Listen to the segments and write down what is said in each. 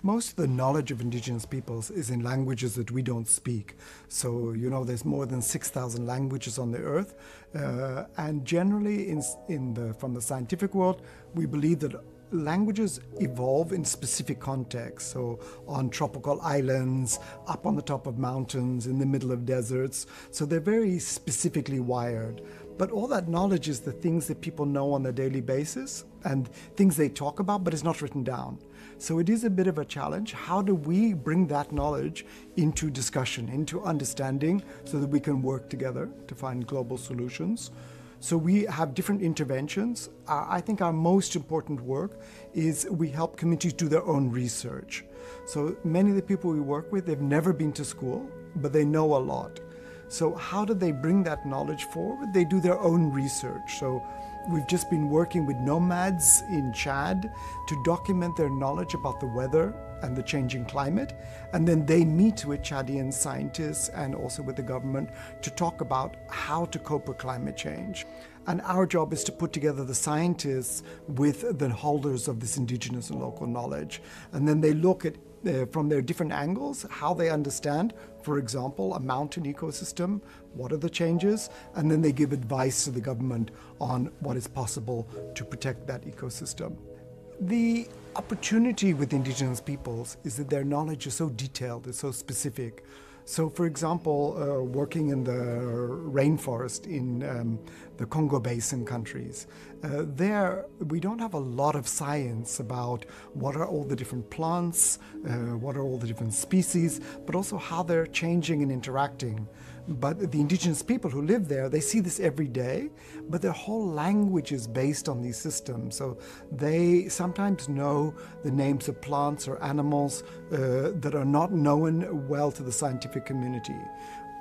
Most of the knowledge of Indigenous peoples is in languages that we don't speak. So, there's more than 6,000 languages on the earth. And generally, from the scientific world, we believe that languages evolve in specific contexts. So on tropical islands, up on the top of mountains, in the middle of deserts. So they're very specifically wired. But all that knowledge is the things that people know on a daily basis and things they talk about, but it's not written down. So it is a bit of a challenge. How do we bring that knowledge into discussion, into understanding, so that we can work together to find global solutions? So we have different interventions. I think our most important work is we help communities do their own research. So many of the people we work with, they've never been to school, but they know a lot. So how do they bring that knowledge forward? They do their own research. So we've just been working with nomads in Chad to document their knowledge about the weather and the changing climate. And then they meet with Chadian scientists and also with the government to talk about how to cope with climate change. And our job is to put together the scientists with the holders of this indigenous and local knowledge. And then they look at from their different angles, how they understand, for example, a mountain ecosystem, what are the changes, and then they give advice to the government on what is possible to protect that ecosystem. The opportunity with Indigenous peoples is that their knowledge is so detailed, it's so specific. So, for example, working in the rainforest in the Congo Basin countries, there we don't have a lot of science about what are all the different plants, what are all the different species, but also how they're changing and interacting. But the indigenous people who live there, they see this every day, but their whole language is based on these systems. So they sometimes know the names of plants or animals that are not known well to the scientific community.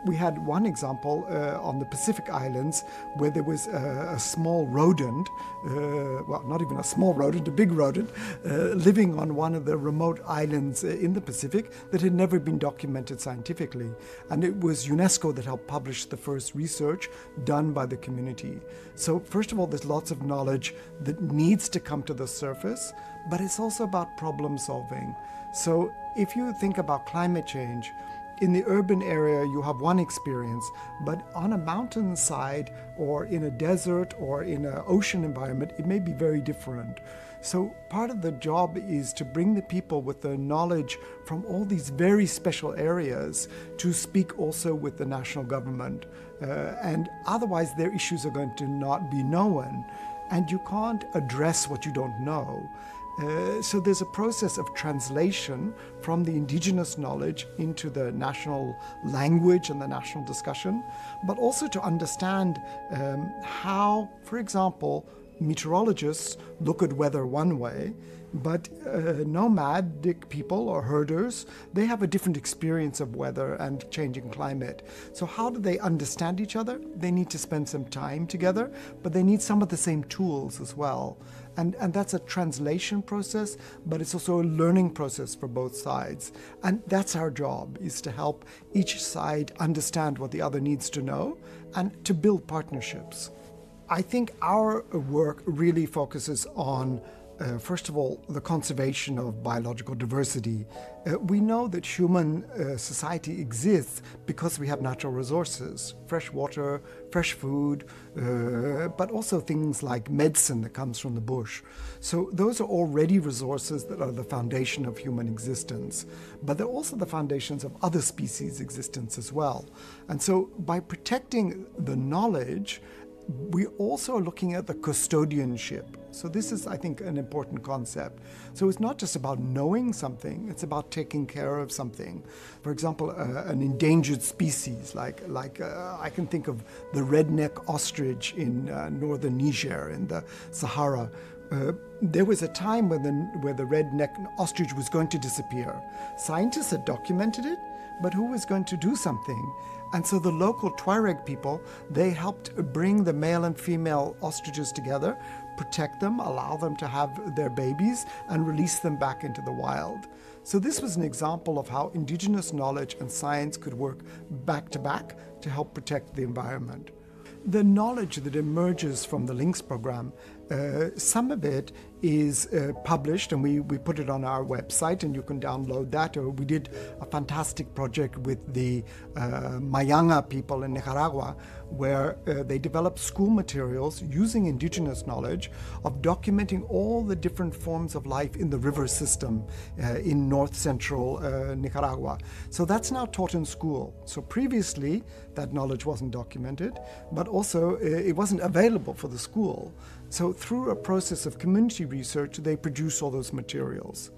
We had one example on the Pacific Islands where there was a small rodent, well, not even a small rodent, a big rodent, living on one of the remote islands in the Pacific that had never been documented scientifically. And it was UNESCO that helped publish the first research done by the community. So first of all, there's lots of knowledge that needs to come to the surface, but it's also about problem solving. So if you think about climate change, in the urban area, you have one experience, but on a mountainside or in a desert or in an ocean environment, it may be very different. So part of the job is to bring the people with the knowledge from all these very special areas to speak also with the national government. And otherwise, their issues are going to not be known. And you can't address what you don't know. So there's a process of translation from the indigenous knowledge into the national language and the national discussion, but also to understand how, for example, meteorologists look at weather one way, but nomadic people or herders, they have a different experience of weather and changing climate. So how do they understand each other? They need to spend some time together, but they need some of the same tools as well. And that's a translation process, but it's also a learning process for both sides. And that's our job, is to help each side understand what the other needs to know and to build partnerships. I think our work really focuses on first of all, the conservation of biological diversity. We know that human society exists because we have natural resources, fresh water, fresh food, but also things like medicine that comes from the bush. So those are already resources that are the foundation of human existence, but they're also the foundations of other species' existence as well. And so by protecting the knowledge, we also are looking at the custodianship. So this is, I think, an important concept. So it's not just about knowing something, it's about taking care of something. For example, an endangered species, like I can think of the redneck ostrich in northern Niger in the Sahara. There was a time where the redneck ostrich was going to disappear. Scientists had documented it, but who was going to do something? And so the local Tuareg people, they helped bring the male and female ostriches together, protect them, allow them to have their babies, and release them back into the wild. So this was an example of how indigenous knowledge and science could work back to back to help protect the environment. The knowledge that emerges from the LINKS program, some of it is published, and we put it on our website, and you can download that. Or we did a fantastic project with the Mayanga people in Nicaragua, where they developed school materials using indigenous knowledge of documenting all the different forms of life in the river system in north-central Nicaragua. So that's now taught in school. So previously, that knowledge wasn't documented, but also it wasn't available for the school. So through a process of community research, they produce all those materials.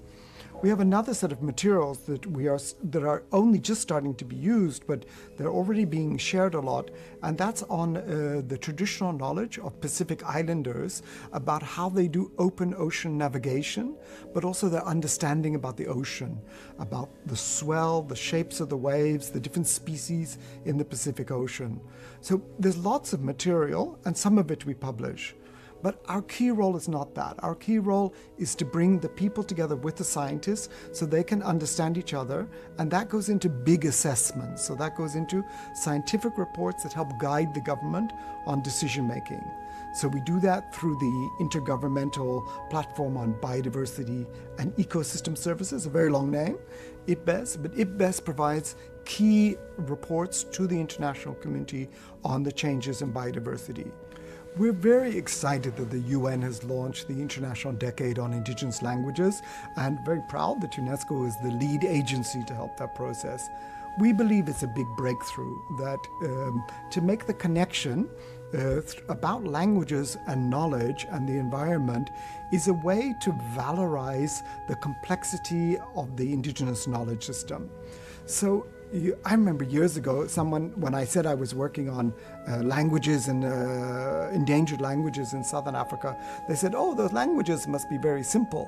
We have another set of materials that are only just starting to be used, but they're already being shared a lot, and that's on the traditional knowledge of Pacific Islanders about how they do open ocean navigation, but also their understanding about the ocean, about the swell, the shapes of the waves, the different species in the Pacific Ocean. So there's lots of material, and some of it we publish. But our key role is not that. Our key role is to bring the people together with the scientists so they can understand each other, and that goes into big assessments. So that goes into scientific reports that help guide the government on decision making. So we do that through the Intergovernmental Platform on Biodiversity and Ecosystem Services, a very long name, IPBES, but IPBES provides key reports to the international community on the changes in biodiversity. We're very excited that the UN has launched the International Decade on Indigenous Languages, and very proud that UNESCO is the lead agency to help that process. We believe it's a big breakthrough that to make the connection about languages and knowledge and the environment is a way to valorize the complexity of the indigenous knowledge system. So I remember years ago, when I said I was working on languages and endangered languages in Southern Africa, they said, oh, those languages must be very simple.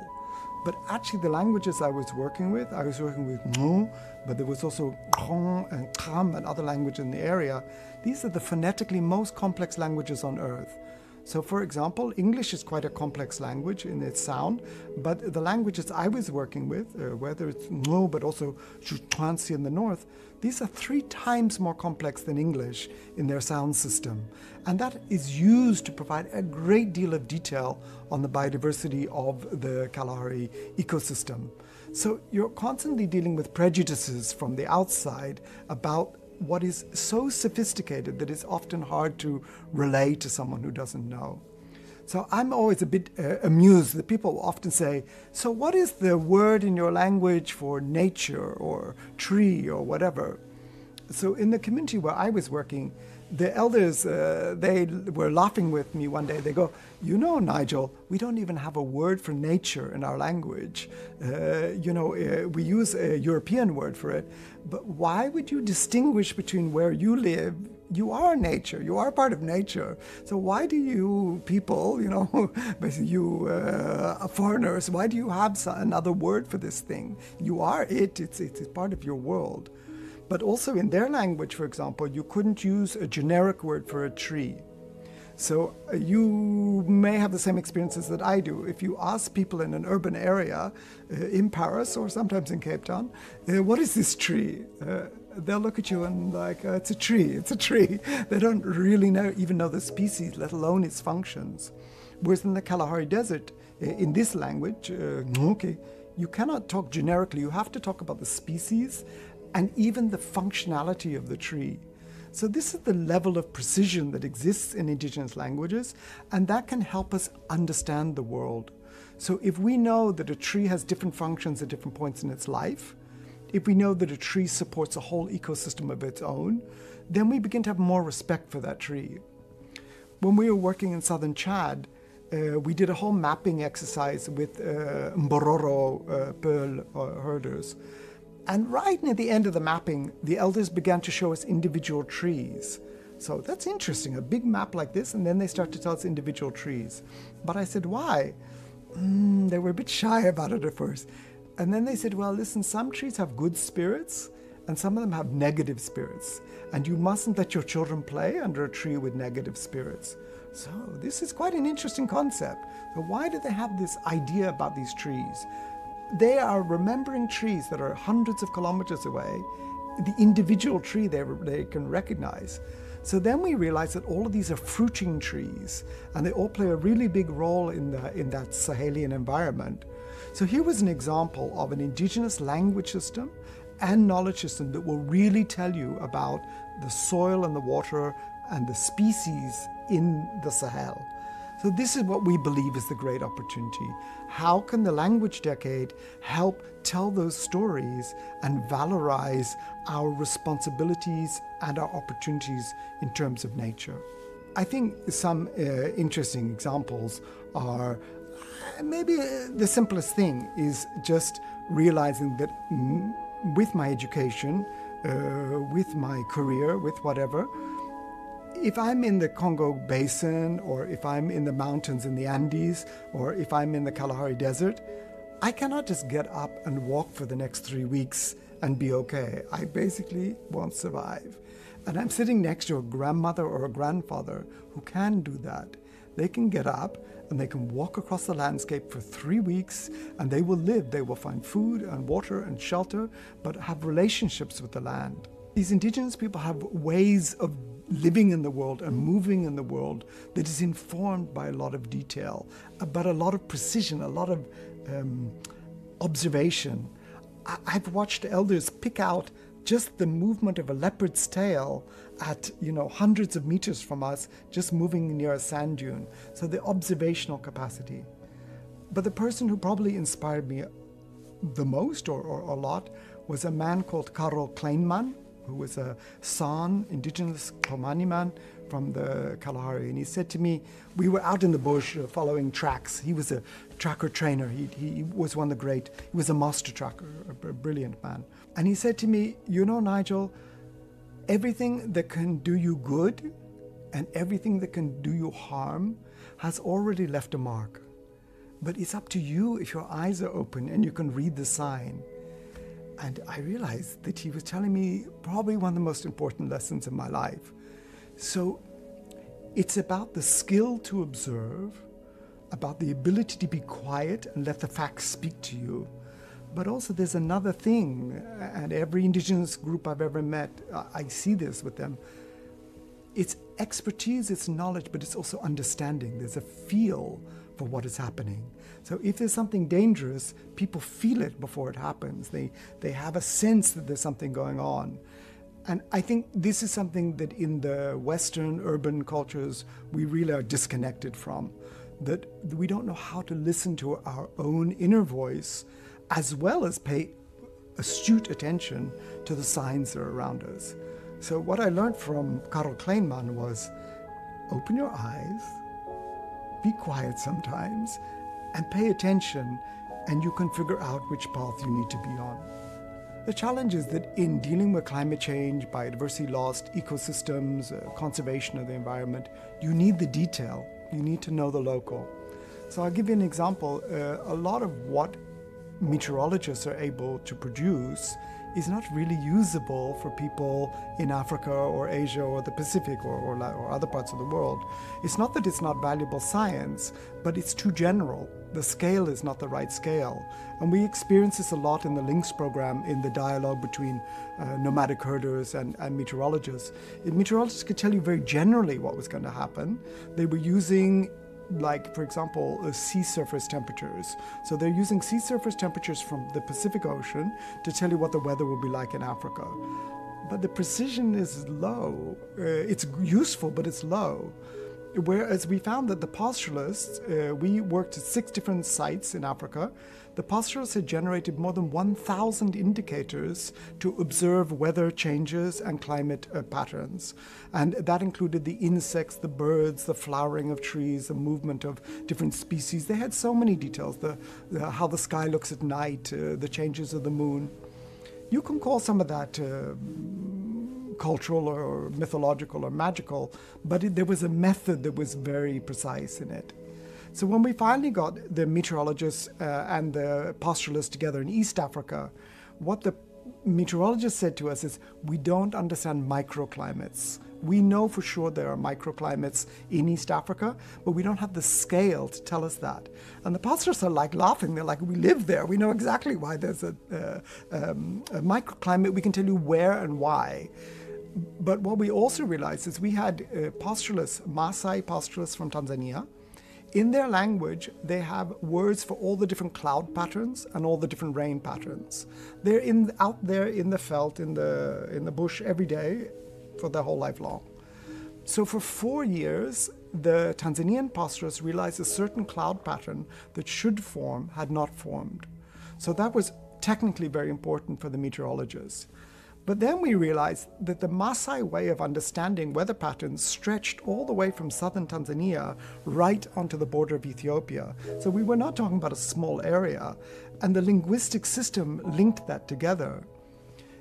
But actually the languages I was working with Ngu, but there was also Kong and Kam and other languages in the area. These are the phonetically most complex languages on earth. So for example, English is quite a complex language in its sound, but the languages I was working with, whether it's Ngu, but also Chukwansi in the north, these are 3 times more complex than English in their sound system. And that is used to provide a great deal of detail on the biodiversity of the Kalahari ecosystem. So you're constantly dealing with prejudices from the outside about what is so sophisticated that it's often hard to relay to someone who doesn't know. So I'm always a bit amused that people often say, so what is the word in your language for nature or tree or whatever? So in the community where I was working, the elders, they were laughing with me one day. They go, you know, Nigel, we don't even have a word for nature in our language. We use a European word for it. But why would you distinguish between where you live? You are nature. You are part of nature. So why do you people, basically you foreigners, why do you have another word for this thing? You are it. It's part of your world. But also in their language, for example, you couldn't use a generic word for a tree. So you may have the same experiences that I do. If you ask people in an urban area, in Paris or sometimes in Cape Town, what is this tree? They'll look at you and like, it's a tree, it's a tree. They don't really even know the species, let alone its functions. Whereas in the Kalahari Desert, in this language, you cannot talk generically. You have to talk about the species and even the functionality of the tree. So this is the level of precision that exists in indigenous languages, and that can help us understand the world. So if we know that a tree has different functions at different points in its life, if we know that a tree supports a whole ecosystem of its own, then we begin to have more respect for that tree. When we were working in southern Chad, we did a whole mapping exercise with Mbororo pearl herders. And right near the end of the mapping, the elders began to show us individual trees. So that's interesting, a big map like this, and then they start to tell us individual trees. But I said, why? They were a bit shy about it at first. And then they said, well, listen, some trees have good spirits, and some of them have negative spirits. And you mustn't let your children play under a tree with negative spirits. So this is quite an interesting concept. So why do they have this idea about these trees? They are remembering trees that are hundreds of kilometers away, the individual tree they can recognize. So then we realized that all of these are fruiting trees, and they all play a really big role in that Sahelian environment. So here was an example of an indigenous language system and knowledge system that will really tell you about the soil and the water and the species in the Sahel. So this is what we believe is the great opportunity. How can the language decade help tell those stories and valorize our responsibilities and our opportunities in terms of nature? I think some interesting examples are maybe the simplest thing is just realizing that with my education, with my career, with whatever, if I'm in the Congo Basin, or if I'm in the mountains in the Andes, or if I'm in the Kalahari Desert, I cannot just get up and walk for the next 3 weeks and be okay. I basically won't survive. And I'm sitting next to a grandmother or a grandfather who can do that. They can get up and they can walk across the landscape for 3 weeks, and they will live. They will find food and water and shelter, but have relationships with the land. These indigenous people have ways of living in the world and moving in the world that is informed by a lot of detail, but a lot of precision, a lot of observation. I've watched elders pick out just the movement of a leopard's tail at hundreds of meters from us, just moving near a sand dune. So the observational capacity. But the person who probably inspired me the most or a lot was a man called Karl Kleinman, who was a San, indigenous Komani man from the Kalahari. And he said to me, we were out in the bush following tracks. He was a tracker trainer. He was one of the great, he was a master tracker, a brilliant man. And he said to me, Nigel, everything that can do you good and everything that can do you harm has already left a mark. But it's up to you if your eyes are open and you can read the sign. And I realized that he was telling me probably one of the most important lessons in my life. So it's about the skill to observe, about the ability to be quiet and let the facts speak to you. But also there's another thing, and every indigenous group I've ever met, I see this with them. It's expertise, it's knowledge, but it's also understanding. There's a feel for what is happening. So if there's something dangerous, people feel it before it happens. They have a sense that there's something going on. And I think this is something that in the Western urban cultures we really are disconnected from, that we don't know how to listen to our own inner voice as well as pay astute attention to the signs that are around us. So what I learned from Karl Kleinman was open your eyes, be quiet sometimes, and pay attention, and you can figure out which path you need to be on. The challenge is that in dealing with climate change, biodiversity loss, ecosystems, conservation of the environment, you need the detail. You need to know the local. So I'll give you an example. A lot of what meteorologists are able to produce is not really usable for people in Africa or Asia or the Pacific or other parts of the world. It's not that it's not valuable science, but it's too general. The scale is not the right scale. And we experience this a lot in the LINKS program, in the dialogue between nomadic herders and meteorologists. Meteorologists could tell you very generally what was going to happen. They were using, like, for example, sea surface temperatures. So they're using sea surface temperatures from the Pacific Ocean to tell you what the weather will be like in Africa. But the precision is low. It's useful, but it's low. Whereas we found that the pastoralists, we worked at 6 different sites in Africa. The pastoralists had generated more than 1,000 indicators to observe weather changes and climate patterns. And that included the insects, the birds, the flowering of trees, the movement of different species. They had so many details, how the sky looks at night, the changes of the moon. You can call some of that cultural or mythological or magical, but there was a method that was very precise in it. So when we finally got the meteorologists and the pastoralists together in East Africa, what the meteorologists said to us is, we don't understand microclimates. We know for sure there are microclimates in East Africa, but we don't have the scale to tell us that. And the pastoralists are like laughing. They're like, we live there. We know exactly why there's a microclimate. We can tell you where and why. But what we also realized is we had pastoralists, Maasai pastoralists from Tanzania. In their language, they have words for all the different cloud patterns and all the different rain patterns. They're out there in the veld, in the bush every day for their whole life long. So for 4 years, the Tanzanian pastoralists realized a certain cloud pattern that should form had not formed. So that was technically very important for the meteorologists. But then we realized that the Maasai way of understanding weather patterns stretched all the way from southern Tanzania right onto the border of Ethiopia. So we were not talking about a small area, and the linguistic system linked that together.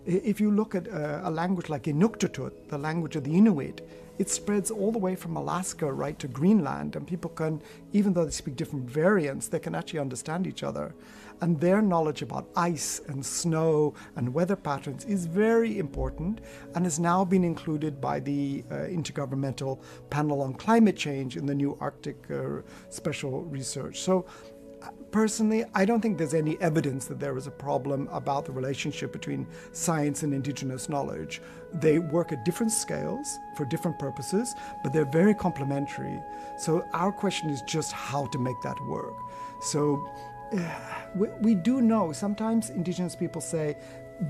If you look at a language like Inuktitut, the language of the Inuit, it spreads all the way from Alaska right to Greenland, and people can, even though they speak different variants, they can actually understand each other. And their knowledge about ice and snow and weather patterns is very important and has now been included by the Intergovernmental Panel on Climate Change in the new Arctic special research. So personally, I don't think there's any evidence that there is a problem about the relationship between science and indigenous knowledge. They work at different scales for different purposes, but they're very complementary. So our question is just how to make that work. So we do know, sometimes indigenous people say,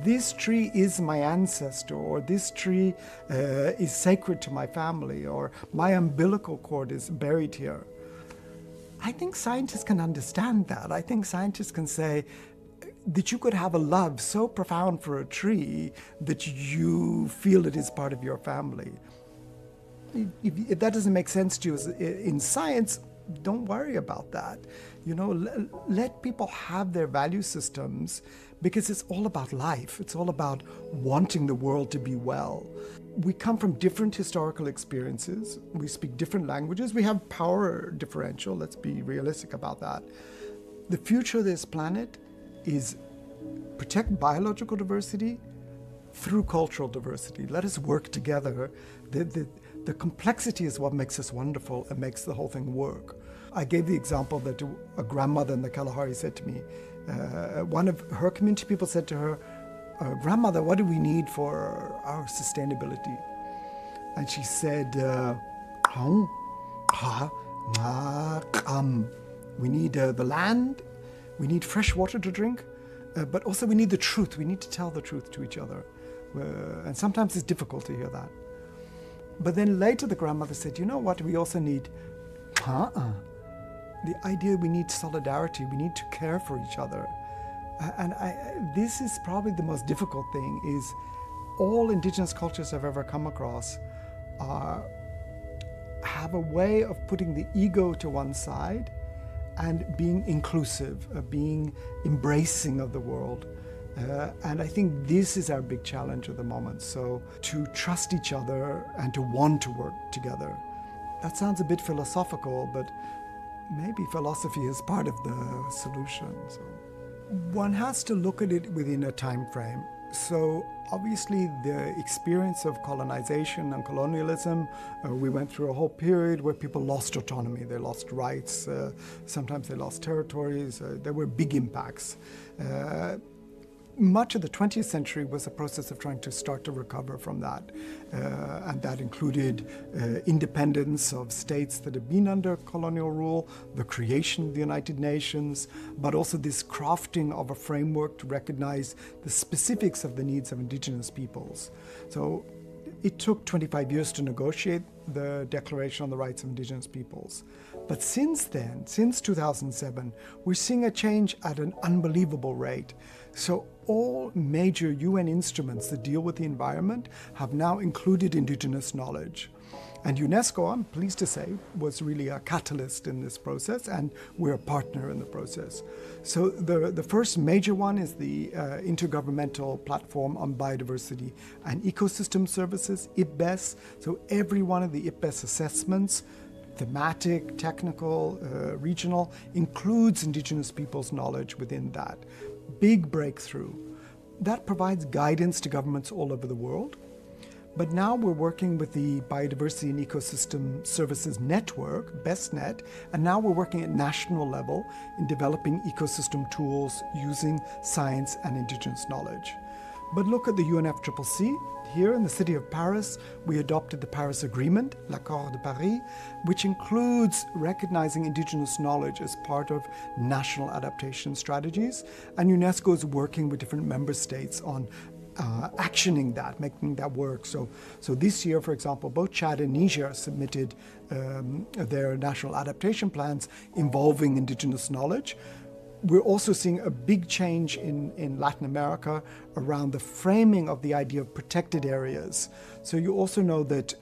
this tree is my ancestor, or this tree is sacred to my family, or my umbilical cord is buried here. I think scientists can understand that. I think scientists can say that you could have a love so profound for a tree that you feel it is part of your family. If that doesn't make sense to you in science, don't worry about that. You know, let people have their value systems, because it's all about life. It's all about wanting the world to be well. We come from different historical experiences. We speak different languages. We have power differential. Let's be realistic about that. The future of this planet is protect biological diversity through cultural diversity. Let us work together. The complexity is what makes us wonderful and makes the whole thing work. I gave the example that a grandmother in the Kalahari said to me, one of her community people said to her, grandmother, what do we need for our sustainability? And she said, we need the land, we need fresh water to drink, but also we need the truth. We need to tell the truth to each other. And sometimes it's difficult to hear that. But then later the grandmother said, you know what, we also need the idea we need solidarity, we need to care for each other. And this is probably the most difficult thing, is all indigenous cultures I've ever come across have a way of putting the ego to one side and being inclusive, being embracing of the world. And I think this is our big challenge at the moment. So to trust each other and to want to work together. That sounds a bit philosophical, but maybe philosophy is part of the solution. So one has to look at it within a time frame. So obviously the experience of colonization and colonialism, we went through a whole period where people lost autonomy, they lost rights, sometimes they lost territories, there were big impacts. Much of the 20th century was a process of trying to start to recover from that. And that included independence of states that had been under colonial rule, the creation of the United Nations, but also this crafting of a framework to recognize the specifics of the needs of indigenous peoples. So it took 25 years to negotiate the Declaration on the Rights of Indigenous Peoples. But since then, since 2007, we're seeing a change at an unbelievable rate. So all major UN instruments that deal with the environment have now included indigenous knowledge. And UNESCO, I'm pleased to say, was really a catalyst in this process, and we're a partner in the process. So the first major one is the Intergovernmental Platform on Biodiversity and Ecosystem Services, IPBES. So every one of the IPBES assessments, thematic, technical, regional, includes indigenous people's knowledge within that. Big breakthrough. That provides guidance to governments all over the world. But now we're working with the Biodiversity and Ecosystem Services Network, BestNet, and now we're working at national level in developing ecosystem tools using science and indigenous knowledge. But look at the UNFCCC. Here in the city of Paris, we adopted the Paris Agreement, l'Accord de Paris, which includes recognizing indigenous knowledge as part of national adaptation strategies. And UNESCO is working with different member states on actioning that, making that work. So this year, for example, both Chad and Niger submitted their national adaptation plans involving indigenous knowledge. We're also seeing a big change in Latin America around the framing of the idea of protected areas. So you also know that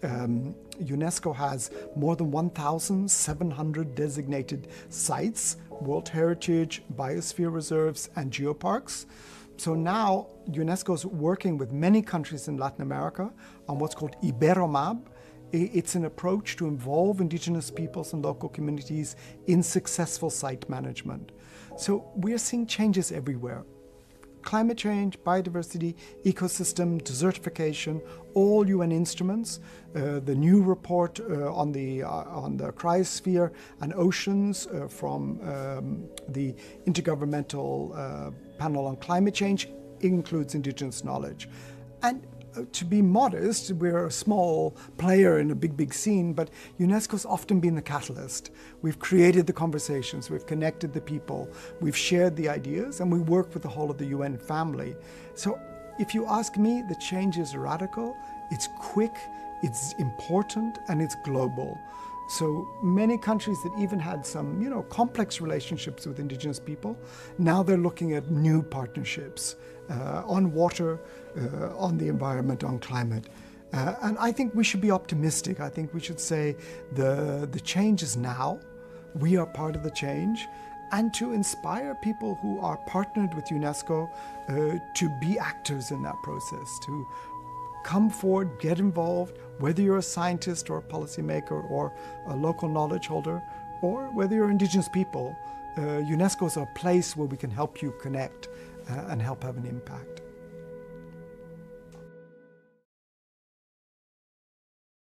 UNESCO has more than 1,700 designated sites, World Heritage, Biosphere Reserves, and geoparks. So now UNESCO is working with many countries in Latin America on what's called Iberomab. It's an approach to involve indigenous peoples and local communities in successful site management. So we're seeing changes everywhere. Climate change, biodiversity, ecosystem, desertification, all UN instruments. The new report on the cryosphere and oceans from the Intergovernmental Panel on Climate Change includes indigenous knowledge. And to be modest, we're a small player in a big scene, but UNESCO's often been the catalyst. We've created the conversations, we've connected the people, we've shared the ideas, and we work with the whole of the UN family. So if you ask me, the change is radical, it's quick, it's important, and it's global. So many countries that even had some, complex relationships with indigenous people, now they're looking at new partnerships on water, on the environment, on climate. And I think we should be optimistic. I think we should say the change is now. We are part of the change. And to inspire people who are partnered with UNESCO to be actors in that process, to come forward, get involved, whether you're a scientist or a policymaker or a local knowledge holder, or whether you're indigenous people, UNESCO is a place where we can help you connect and help have an impact.